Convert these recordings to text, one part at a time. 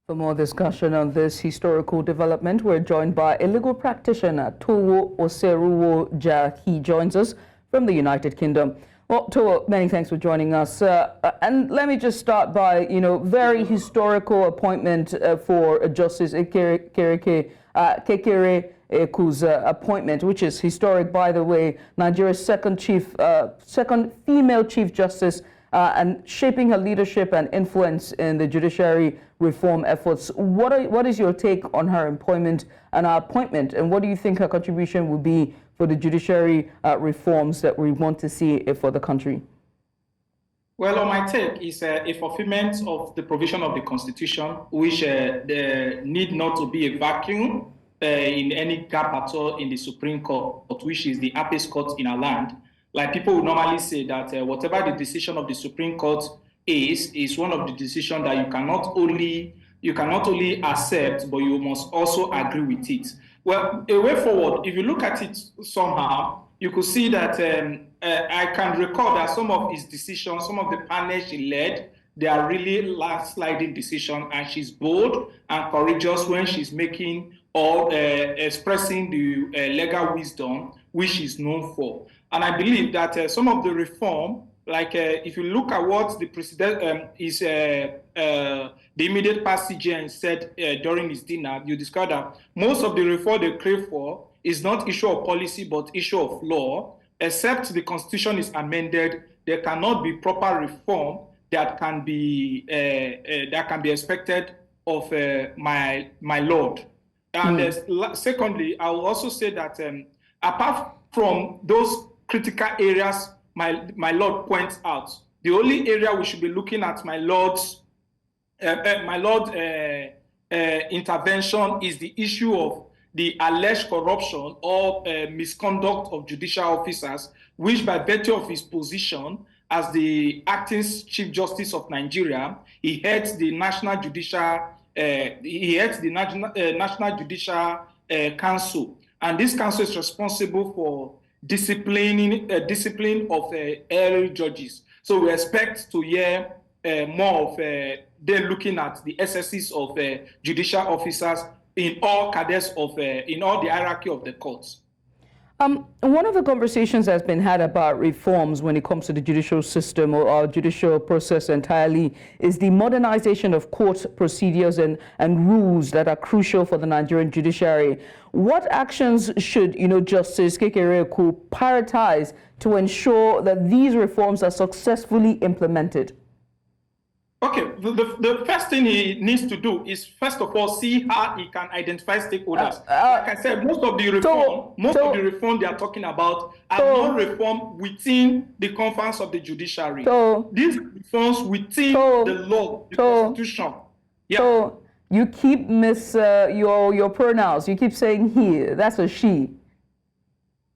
For more discussion on this historical development, we're joined by a legal practitioner, Tohwo Oseruvwoja. He joins us from the United Kingdom. Well, Tohwo, many thanks for joining us. And let me just start by, very historical appointment for Justice Kekere-Ekun's appointment, which is historic, by the way. Nigeria's second female Chief Justice, and shaping her leadership and influence in the judiciary reform efforts. What is your take on her appointment, and what do you think her contribution will be for the judiciary reforms that we want to see for the country? Well, on my take is a fulfillment of the provision of the Constitution, which there need not to be a vacuum in any gap at all in the Supreme Court, which is the apex court in our land. Like people would normally say that whatever the decision of the Supreme Court is one of the decisions that you cannot only accept, but you must also agree with it. Well, a way forward, if you look at it somehow, you could see that I can recall that some of his decisions, some of the panels she led, they are really landsliding decisions, and she's bold and courageous when she's making or expressing the legal wisdom which she's known for. And I believe that some of the reform, like if you look at what the president the immediate past CJN said during his dinner, you discover that most of the reform they crave for is not issue of policy but issue of law. Except the Constitution is amended, there cannot be proper reform that can be expected of my lord. And secondly, I will also say that apart from those critical areas my lord points out, the only area we should be looking at my lord's intervention is the issue of the alleged corruption or misconduct of judicial officers, which by virtue of his position as the acting Chief Justice of Nigeria, he heads the National Judicial Council, and this council is responsible for discipline of early judges. So we expect to hear more of them looking at the excesses of judicial officers in all cadres of in all the hierarchy of the courts. One of the conversations that's been had about reforms when it comes to the judicial system or our judicial process entirely is the modernization of court procedures and rules that are crucial for the Nigerian judiciary. What actions should, Justice Kekere-Ekun prioritize to ensure that these reforms are successfully implemented? Okay, the first thing he needs to do is, first of all, see how he can identify stakeholders. Like I said, most of the reform they are talking about are not reform within the confines of the judiciary. These reforms within the law, the Constitution. Yeah. So you keep your pronouns. You keep saying he. That's a she.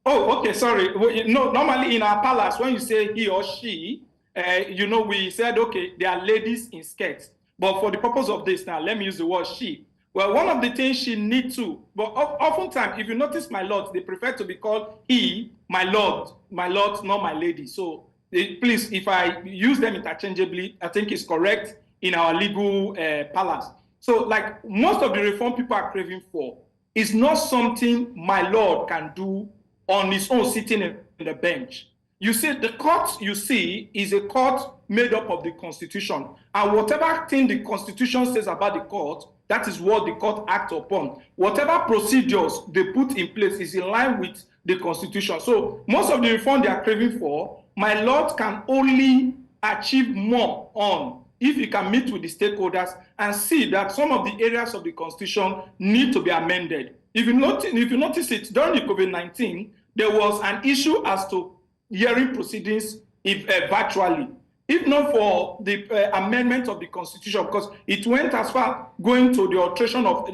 Oh, okay. Sorry. No, normally in our palace, when you say he or she, we said, okay, they are ladies in skirts. But for the purpose of this now, let me use the word she. Well, one of the things she needs to, but oftentimes, if you notice my lord, they prefer to be called he, my lord, not my lady. So please, if I use them interchangeably, I think it's correct in our legal palace. So like most of the reform people are craving for is not something my lord can do on his own sitting in the bench. You see, the court you see is a court made up of the Constitution. And whatever thing the Constitution says about the court, that is what the court acts upon. Whatever procedures they put in place is in line with the Constitution. So most of the reform they are craving for, my lord can only achieve more on if he can meet with the stakeholders and see that some of the areas of the Constitution need to be amended. If you notice it, during the COVID-19, there was an issue as to hearing proceedings virtually, if not for the amendment of the Constitution, because it went as far going to the alteration of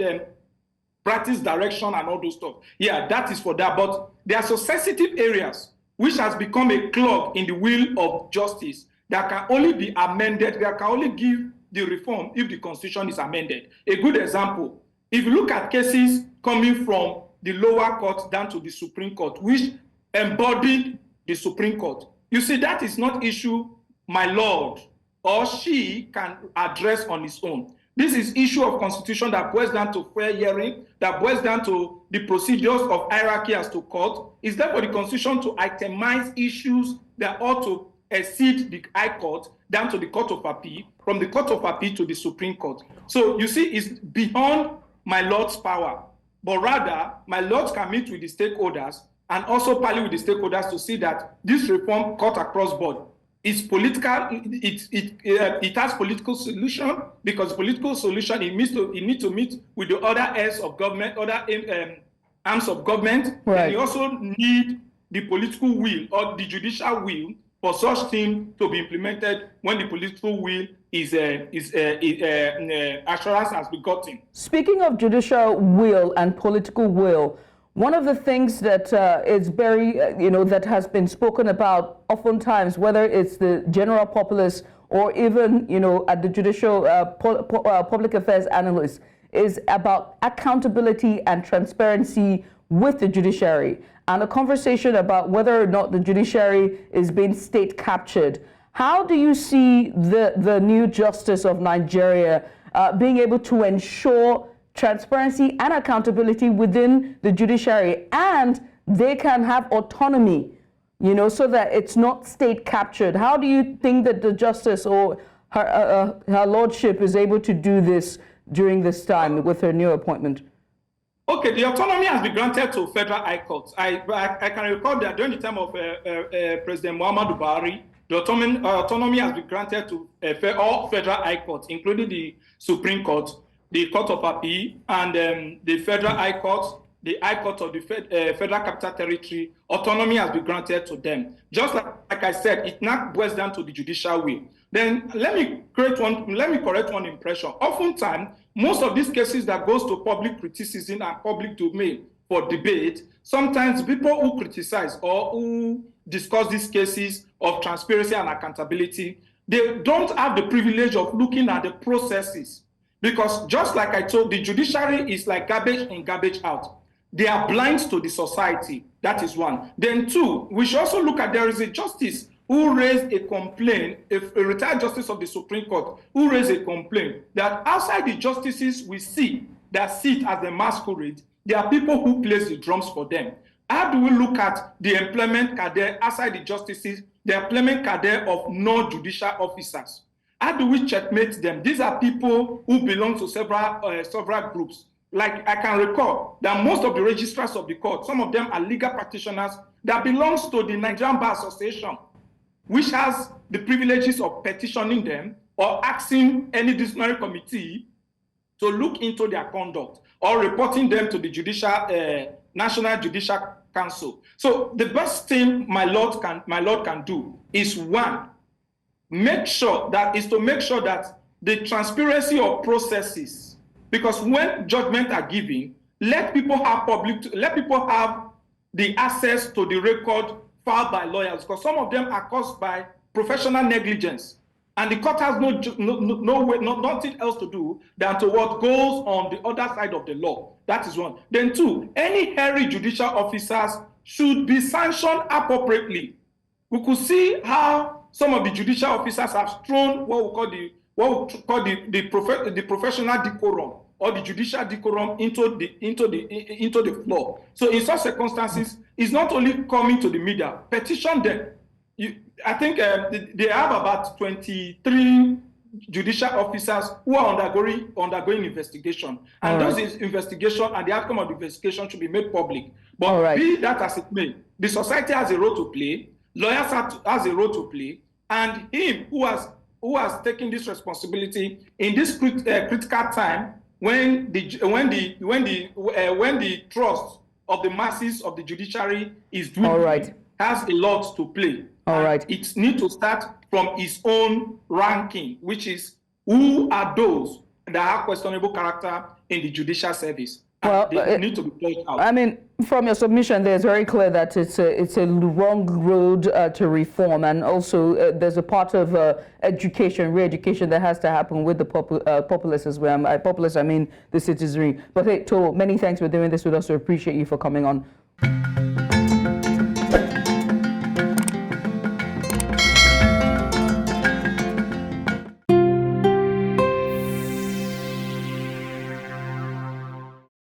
practice direction and all those stuff. Yeah, that is for that. But there are some sensitive areas which has become a clog in the wheel of justice that can only be amended, that can only give the reform if the Constitution is amended. A good example, if you look at cases coming from the lower court down to the Supreme Court, which embodied the Supreme Court, you see, that is not issue my lord or she can address on his own. This is issue of constitution that boils down to fair hearing, that boils down to the procedures of hierarchy as to court. It's there for the constitution to itemize issues that ought to exceed the High Court down to the Court of Appeal, from the Court of Appeal to the Supreme Court. So you see, it's beyond my Lord's power, but rather my Lord can meet with the stakeholders and also parley with the stakeholders to see that this reform cut across board. It's political. It has political solution, because political solution it needs to meet with the other heads of government, other arms of government. Right. And you also need the political will or the judicial will for such thing to be implemented when the political will is assurance has been gotten. Speaking of judicial will and political will, one of the things that is very, that has been spoken about oftentimes, whether it's the general populace or even, at the judicial public affairs analysts, is about accountability and transparency with the judiciary, and a conversation about whether or not the judiciary is being state captured. How do you see the new justice of Nigeria being able to ensure transparency and accountability within the judiciary, and they can have autonomy, so that it's not state captured? How do you think that the justice or her lordship is able to do this during this time with her new appointment? Okay, the autonomy has been granted to federal high courts. I can recall that during the time of President Muhammadu Buhari, the autonomy has been granted to all federal high courts, including the Supreme Court, the Court of Appeal, and the Federal High Court, the High Court of the Federal Capital Territory. Autonomy has been granted to them. Just like I said, it now boils down to the judicial will. Then let me correct one impression. Oftentimes, most of these cases that goes to public criticism and public domain for debate, sometimes people who criticize or who discuss these cases of transparency and accountability, they don't have the privilege of looking at the processes. Because just like I told, the judiciary is like garbage in, garbage out. They are blind to the society. That is one. Then two, we should also look at, there is a justice who raised a complaint, a retired justice of the Supreme Court, who raised a complaint that outside the justices we see that sit as the masquerade, there are people who plays the drums for them. How do we look at the employment cadre outside the justices, the employment cadre of non-judicial officers? How do we checkmate them? These are people who belong to several groups. Like I can recall that most of the registrars of the court, some of them are legal practitioners that belongs to the Nigerian Bar Association, which has the privileges of petitioning them or asking any disciplinary committee to look into their conduct or reporting them to the National Judicial Council. So the best thing my Lord can do is one, make sure that the transparency of processes, because when judgments are given, let people have the access to the record filed by lawyers, because some of them are caused by professional negligence, and the court has nothing else to do than to what goes on the other side of the law. That is one. Then two, any hairy judicial officers should be sanctioned appropriately. We could see how some of the judicial officers have thrown what we call the professional decorum or the judicial decorum into the floor. So in such circumstances, it's not only coming to the media, petition them. I think they have about 23 judicial officers who are undergoing investigation, and those investigations and the outcome of the investigation should be made public. But be that as it may, the society has a role to play, lawyers has a role to play, and him who has taken this responsibility in this critical time when the trust of the masses of the judiciary is dwindling, has a lot to play. It needs to start from its own ranking, which is who are those that have questionable character in the judicial service. Well, they need to be played out. I mean, from your submission, there's very clear that it's a long road to reform, and also there's a part of education, re-education that has to happen with the populace as well. By populace, I mean the citizenry. But hey, Tohwo, many thanks for doing this with us. We appreciate you for coming on.